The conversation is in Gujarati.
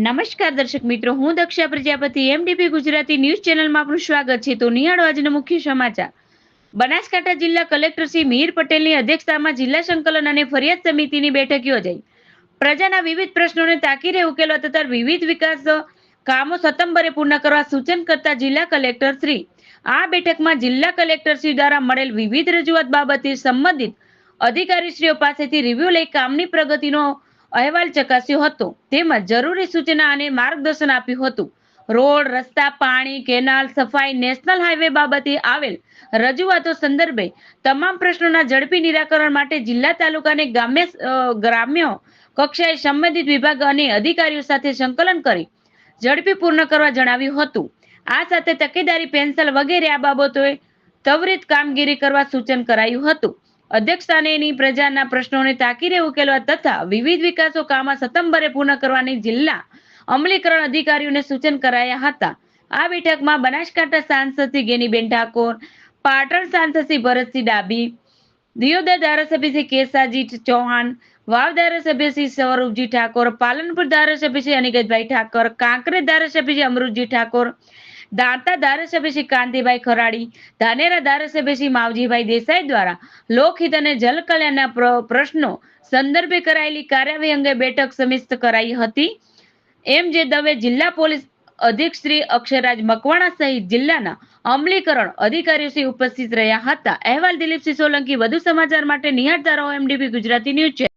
નમસ્કાર દર્શક મિત્રો, હું દક્ષા પ્રજાપતિ એમડીપી ગુજરાતી ન્યૂઝ ચેનલમાં આપનું સ્વાગત છે. તો નિહાળો આજના મુખ્ય સમાચાર. બનાસકાંઠા જિલ્લા કલેક્ટર શ્રી મિહિર પટેલની અધ્યક્ષતામાં જિલ્લા સંકલન અને ફરિયાદ સમિતિની બેઠક યોજાઈ. પ્રજાના વિવિધ પ્રશ્નોને તાકીને ઉકેલવા તથા વિવિધ વિકાસ કામો સત્વરે પૂર્ણ કરવા સૂચન કરતા જિલ્લા કલેક્ટર શ્રી આ બેઠકમાં જિલ્લા કલેક્ટર શ્રી દ્વારા મળેલ વિવિધ રજૂઆત બાબતે સંબંધિત અધિકારીશ્રીઓ પાસેથી રિવ્યુ લઈ કામની પ્રગતિનો અહેવાલ ચકાસ્યો હતો. તેમજ જરૂરી સૂચના અને માર્ગદર્શન આપ્યું હતું. રોડ, રસ્તા, પાણી, કેનાલ, સફાઈ, નેશનલ હાઈવે બાબતે આવેલ રજૂઆતો સંદર્ભે તમામ પ્રશ્નોના ઝડપી નિરાકરણ માટે જિલ્લા તાલુકાને ગ્રામ્ય કક્ષાએ સંબંધિત વિભાગ અને અધિકારીઓ સાથે સંકલન કરી ઝડપી પૂર્ણ કરવા જણાવ્યું હતું. આ સાથે તકેદારી, પેન્શન વગેરે આ બાબતોએ ત્વરિત કામગીરી કરવા સૂચન કરાયું હતું. અધ્યક્ષસ્થાનેની પ્રજાના પ્રશ્નોને તાકીને ઉકેલવા તથા વિવિધ વિકાસો કામો સત્વરે પૂર્ણ કરવાની જિલ્લા અમલીકરણ અધિકારીઓને સૂચન કરાયા હતા. આ બેઠકમાં બનાસકાંઠા સાંસદ શ્રી ગેનીબેન ઠાકોર, પાટણ સાંસદ શ્રી ભરતસિંહ ડાભી, દિયોદર ધારાસભ્ય શ્રી કેસાજી ચૌહાણ, વાવ ધારાસભ્ય શ્રી સ્વરૂપજી ઠાકોર, પાલનપુર ધારાસભ્ય શ્રી અનિકેતભાઈ ઠાકોર, કાંકરેજ ધારાસભ્ય શ્રી અમૃતજી ઠાકોર, દાંતા ધારાસભ્ય શ્રી કાંતિભાઈ ખરાડી, ધાનેરા ધારાસભ્ય શ્રી માવજીભાઈ દેસાઈ દ્વારા લોકહિત અને જલકલ્યાણના પ્રશ્નો સંદર્ભે કરાયેલી કાર્યવાહી અંગે બેઠક સમીક્ષા કરાઈ હતી. એમ જે દવે જિલ્લા પોલીસ અધિક્ષક શ્રી અક્ષયરાજ મકવાણા સહિત જિલ્લાના અમલીકરણ અધિકારીઓ શ્રી ઉપસ્થિત રહ્યા હતા. અહેવાલ દિલીપસિંહ સોલંકી. વધુ સમાચાર માટે નિહાળતા રહો એમડીપી ગુજરાતી ન્યૂઝ ચેનલ.